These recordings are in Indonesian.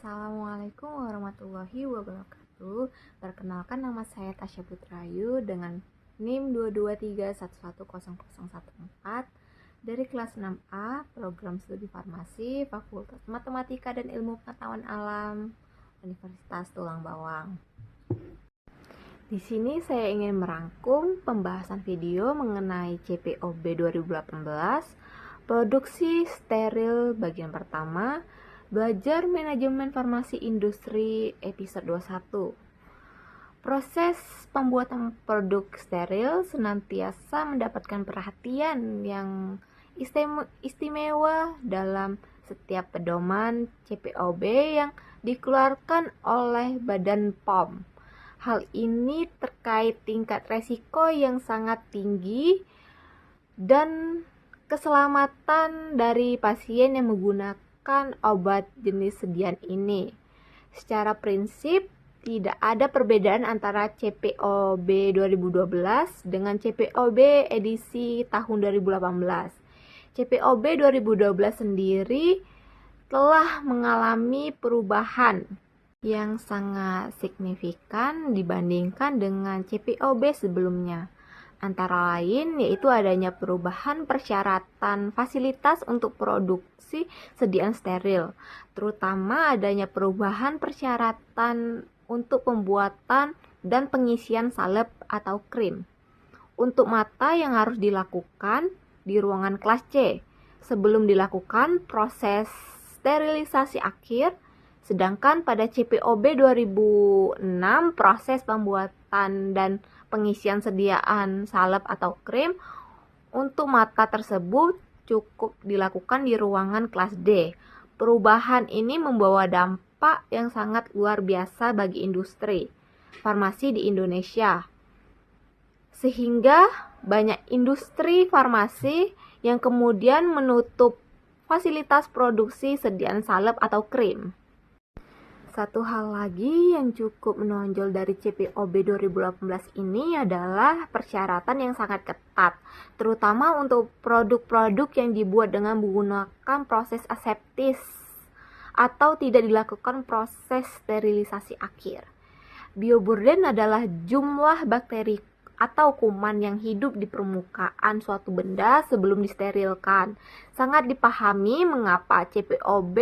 Assalamualaikum warahmatullahi wabarakatuh. Perkenalkan, nama saya Tasya Putrayu dengan NIM 223110014 dari kelas 6A Program Studi Farmasi Fakultas Matematika dan Ilmu Pengetahuan Alam Universitas Tulang Bawang. Di sini saya ingin merangkum pembahasan video mengenai CPOB 2018, produksi steril bagian pertama, belajar manajemen farmasi industri episode 21. Proses pembuatan produk steril senantiasa mendapatkan perhatian yang istimewa dalam setiap pedoman CPOB yang dikeluarkan oleh Badan POM. Hal ini terkait tingkat resiko yang sangat tinggi dan keselamatan dari pasien yang menggunakan obat jenis sediaan ini. Secara prinsip, tidak ada perbedaan antara CPOB 2012 dengan CPOB edisi tahun 2018. CPOB 2012 sendiri telah mengalami perubahan yang sangat signifikan dibandingkan dengan CPOB sebelumnya. Antara lain yaitu adanya perubahan persyaratan fasilitas untuk produksi sediaan steril, terutama adanya perubahan persyaratan untuk pembuatan dan pengisian salep atau krim untuk mata yang harus dilakukan di ruangan kelas C sebelum dilakukan proses sterilisasi akhir, sedangkan pada CPOB 2006 proses pembuatan dan pengisian sediaan salep atau krim untuk mata tersebut cukup dilakukan di ruangan kelas D. Perubahan ini membawa dampak yang sangat luar biasa bagi industri farmasi di Indonesia, sehingga banyak industri farmasi yang kemudian menutup fasilitas produksi sediaan salep atau krim. Satu hal lagi yang cukup menonjol dari CPOB 2018 ini adalah persyaratan yang sangat ketat, terutama untuk produk-produk yang dibuat dengan menggunakan proses aseptis atau tidak dilakukan proses sterilisasi akhir. Bioburden adalah jumlah bakteri atau kuman yang hidup di permukaan suatu benda sebelum disterilkan. Sangat dipahami mengapa CPOB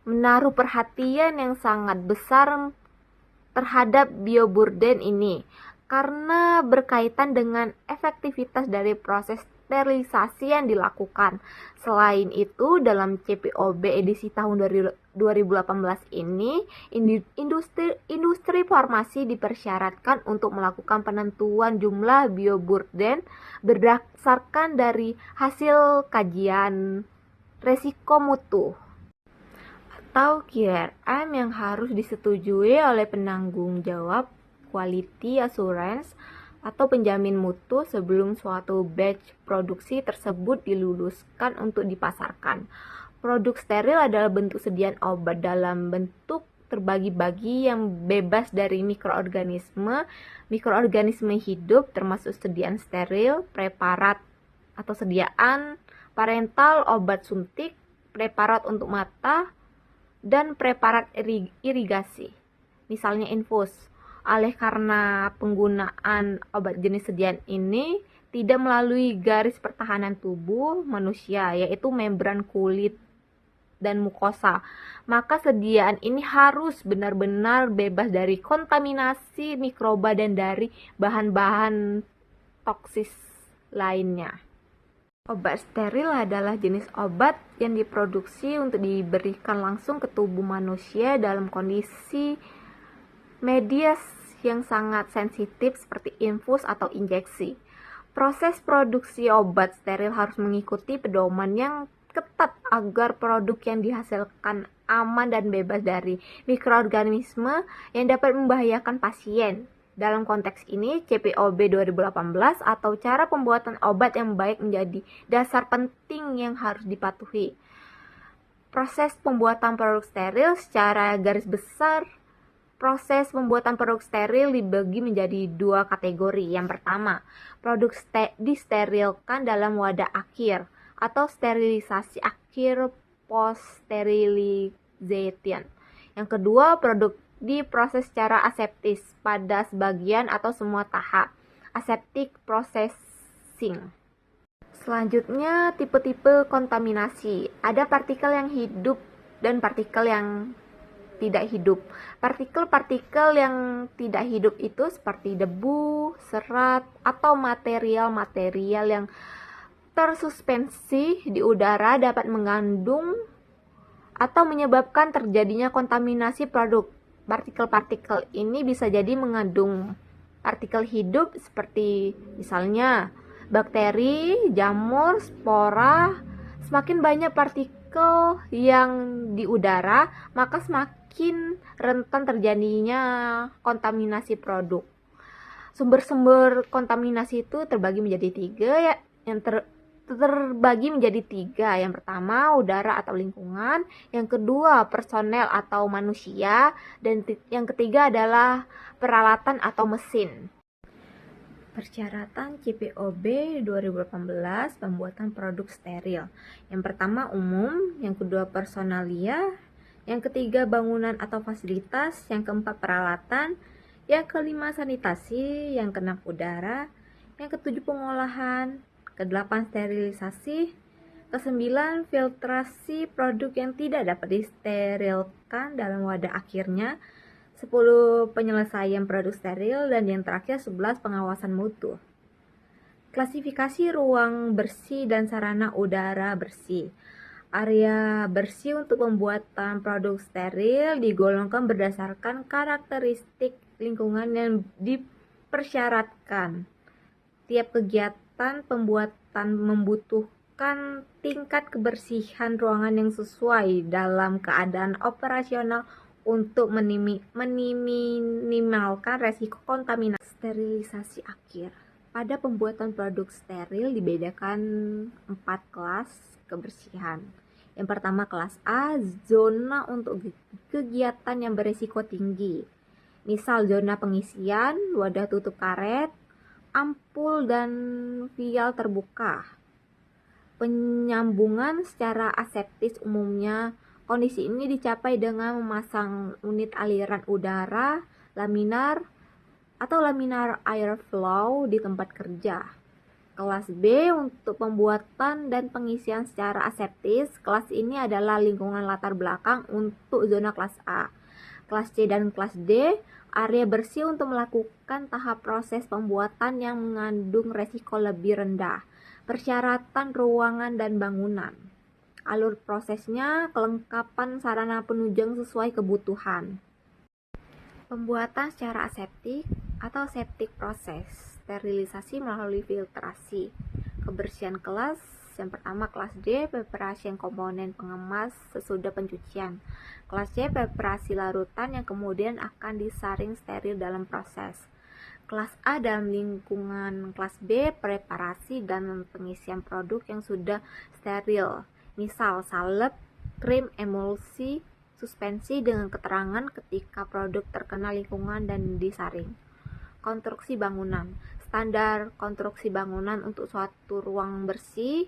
menaruh perhatian yang sangat besar terhadap bioburden ini, karena berkaitan dengan efektivitas dari proses sterilisasi yang dilakukan. Selain itu, dalam CPOB edisi tahun 2018 ini, industri farmasi dipersyaratkan untuk melakukan penentuan jumlah bioburden berdasarkan dari hasil kajian resiko mutu atau QRM yang harus disetujui oleh penanggung jawab quality assurance atau penjamin mutu sebelum suatu batch produksi tersebut diluluskan untuk dipasarkan. Produk steril adalah bentuk sediaan obat dalam bentuk terbagi-bagi yang bebas dari mikroorganisme hidup, termasuk sediaan steril, preparat atau sediaan parental, obat suntik, preparat untuk mata, dan preparat irigasi, misalnya infus. Oleh karena penggunaan obat jenis sediaan ini tidak melalui garis pertahanan tubuh manusia, yaitu membran kulit dan mukosa, maka sediaan ini harus benar-benar bebas dari kontaminasi mikroba dan dari bahan-bahan toksis lainnya. Obat steril adalah jenis obat yang diproduksi untuk diberikan langsung ke tubuh manusia dalam kondisi medis yang sangat sensitif seperti infus atau injeksi. Proses produksi obat steril harus mengikuti pedoman yang ketat agar produk yang dihasilkan aman dan bebas dari mikroorganisme yang dapat membahayakan pasien. Dalam konteks ini, CPOB 2018 atau cara pembuatan obat yang baik menjadi dasar penting yang harus dipatuhi. Proses pembuatan produk steril secara garis besar, proses pembuatan produk steril dibagi menjadi dua kategori. Yang pertama, produk disterilkan dalam wadah akhir atau sterilisasi akhir post sterilization. Yang kedua, produk diproses secara aseptis pada sebagian atau semua tahap. Aseptic processing. Selanjutnya, tipe-tipe kontaminasi. Ada partikel yang hidup dan partikel yang tidak hidup. Partikel-partikel yang tidak hidup itu seperti debu, serat, atau material-material yang tersuspensi di udara dapat mengandung atau menyebabkan terjadinya kontaminasi produk. Partikel-partikel ini bisa jadi mengandung partikel hidup seperti misalnya bakteri, jamur, spora. Semakin banyak partikel yang di udara, maka semakin rentan terjadinya kontaminasi produk. Sumber-sumber kontaminasi itu terbagi menjadi tiga ya. Terbagi menjadi tiga. Yang pertama, udara atau lingkungan. Yang kedua, personel atau manusia. Dan yang ketiga adalah peralatan atau mesin. Persyaratan CPOB 2018 pembuatan produk steril. Yang pertama umum, yang kedua personalia, yang ketiga bangunan atau fasilitas, yang keempat peralatan, yang kelima sanitasi, yang keenam udara, yang ketujuh pengolahan, ke-8 sterilisasi, ke-9 filtrasi produk yang tidak dapat disterilkan dalam wadah akhirnya, 10 penyelesaian produk steril, dan yang terakhir 11 pengawasan mutu. Klasifikasi ruang bersih dan sarana udara bersih. Area bersih untuk pembuatan produk steril digolongkan berdasarkan karakteristik lingkungan yang dipersyaratkan. Tiap kegiatan pembuatan membutuhkan tingkat kebersihan ruangan yang sesuai dalam keadaan operasional untuk meminimalkan resiko kontaminasi. Sterilisasi akhir. Pada pembuatan produk steril dibedakan 4 kelas kebersihan. Yang pertama kelas A, zona untuk kegiatan yang berisiko tinggi. Misal zona pengisian, wadah tutup karet, ampul dan vial terbuka. Penyambungan secara aseptis umumnya. Kondisi ini dicapai dengan memasang unit aliran udara, laminar, atau laminar airflow di tempat kerja. Kelas B untuk pembuatan dan pengisian secara aseptis. Kelas ini adalah lingkungan latar belakang untuk zona kelas A. Kelas C dan kelas D, area bersih untuk melakukan tahap proses pembuatan yang mengandung resiko lebih rendah. Persyaratan ruangan dan bangunan. Alur prosesnya, kelengkapan sarana penunjang sesuai kebutuhan. Pembuatan secara aseptik atau septic proses. Sterilisasi melalui filtrasi. Kebersihan kelas. Yang pertama kelas D, preparasi komponen pengemas sesudah pencucian. Kelas C, preparasi larutan yang kemudian akan disaring steril dalam proses. Kelas A dalam lingkungan kelas B, preparasi dan pengisian produk yang sudah steril. Misal salep, krim, emulsi, suspensi dengan keterangan ketika produk terkena lingkungan dan disaring. Konstruksi bangunan. Standar konstruksi bangunan untuk suatu ruang bersih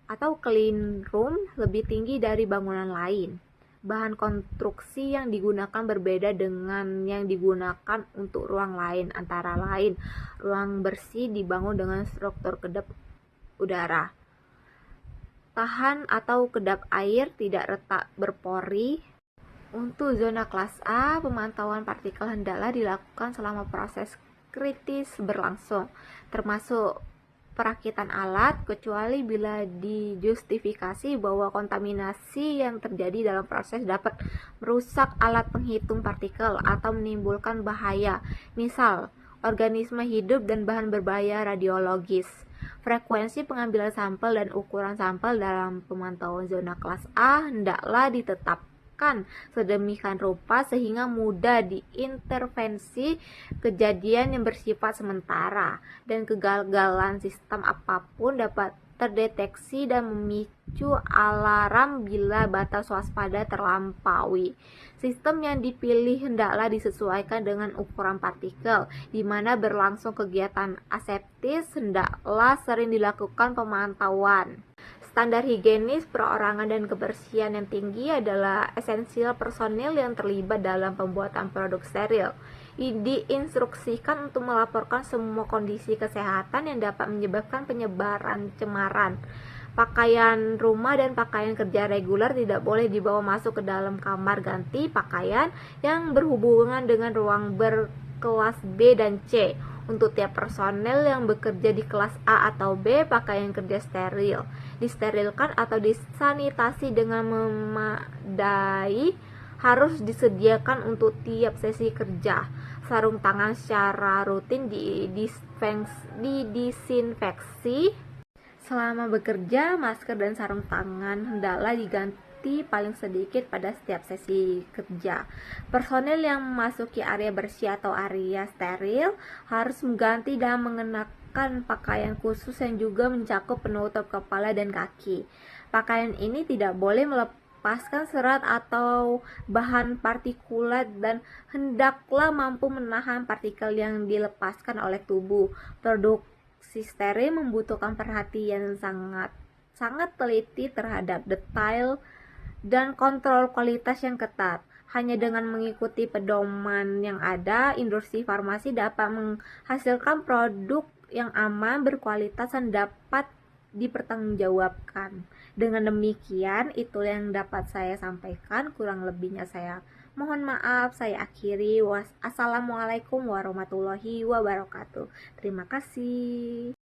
atau clean room lebih tinggi dari bangunan lain. Bahan konstruksi yang digunakan berbeda dengan yang digunakan untuk ruang lain. Antara lain, ruang bersih dibangun dengan struktur kedap udara, tahan atau kedap air, tidak retak berpori. Untuk zona kelas A, pemantauan partikel hendaklah dilakukan selama proses kritis berlangsung, termasuk perakitan alat, kecuali bila dijustifikasi bahwa kontaminasi yang terjadi dalam proses dapat merusak alat penghitung partikel atau menimbulkan bahaya, misal organisme hidup dan bahan berbahaya radiologis. Frekuensi pengambilan sampel dan ukuran sampel dalam pemantauan zona kelas A hendaklah ditetapkan sedemikian rupa sehingga mudah diintervensi kejadian yang bersifat sementara, dan kegagalan sistem apapun dapat terdeteksi dan memicu alarm bila batas waspada terlampaui. Sistem yang dipilih hendaklah disesuaikan dengan ukuran partikel, di mana berlangsung kegiatan aseptis hendaklah sering dilakukan pemantauan. Standar higienis, perorangan, dan kebersihan yang tinggi adalah esensial personil yang terlibat dalam pembuatan produk steril. Diinstruksikan untuk melaporkan semua kondisi kesehatan yang dapat menyebabkan penyebaran cemaran. Pakaian rumah dan pakaian kerja reguler tidak boleh dibawa masuk ke dalam kamar ganti pakaian yang berhubungan dengan ruang berkelas B dan C. Untuk tiap personel yang bekerja di kelas A atau B, pakaian kerja steril, disterilkan atau disanitasi dengan memadai, harus disediakan untuk tiap sesi kerja. Sarung tangan secara rutin didisinfeksi. Selama bekerja, masker dan sarung tangan hendaklah diganti paling sedikit pada setiap sesi kerja. Personel yang memasuki area bersih atau area steril harus mengganti dan mengenakan pakaian khusus yang juga mencakup penutup kepala dan kaki. Pakaian ini tidak boleh melepaskan serat atau bahan partikulat dan hendaklah mampu menahan partikel yang dilepaskan oleh tubuh. Produksi steril membutuhkan perhatian sangat teliti terhadap detail dan kontrol kualitas yang ketat. Hanya dengan mengikuti pedoman yang ada, industri farmasi dapat menghasilkan produk yang aman, berkualitas, dan dapat dipertanggungjawabkan. Dengan demikian, itu yang dapat saya sampaikan. Kurang lebihnya saya mohon maaf. Saya akhiri. Assalamualaikum warahmatullahi wabarakatuh. Terima kasih.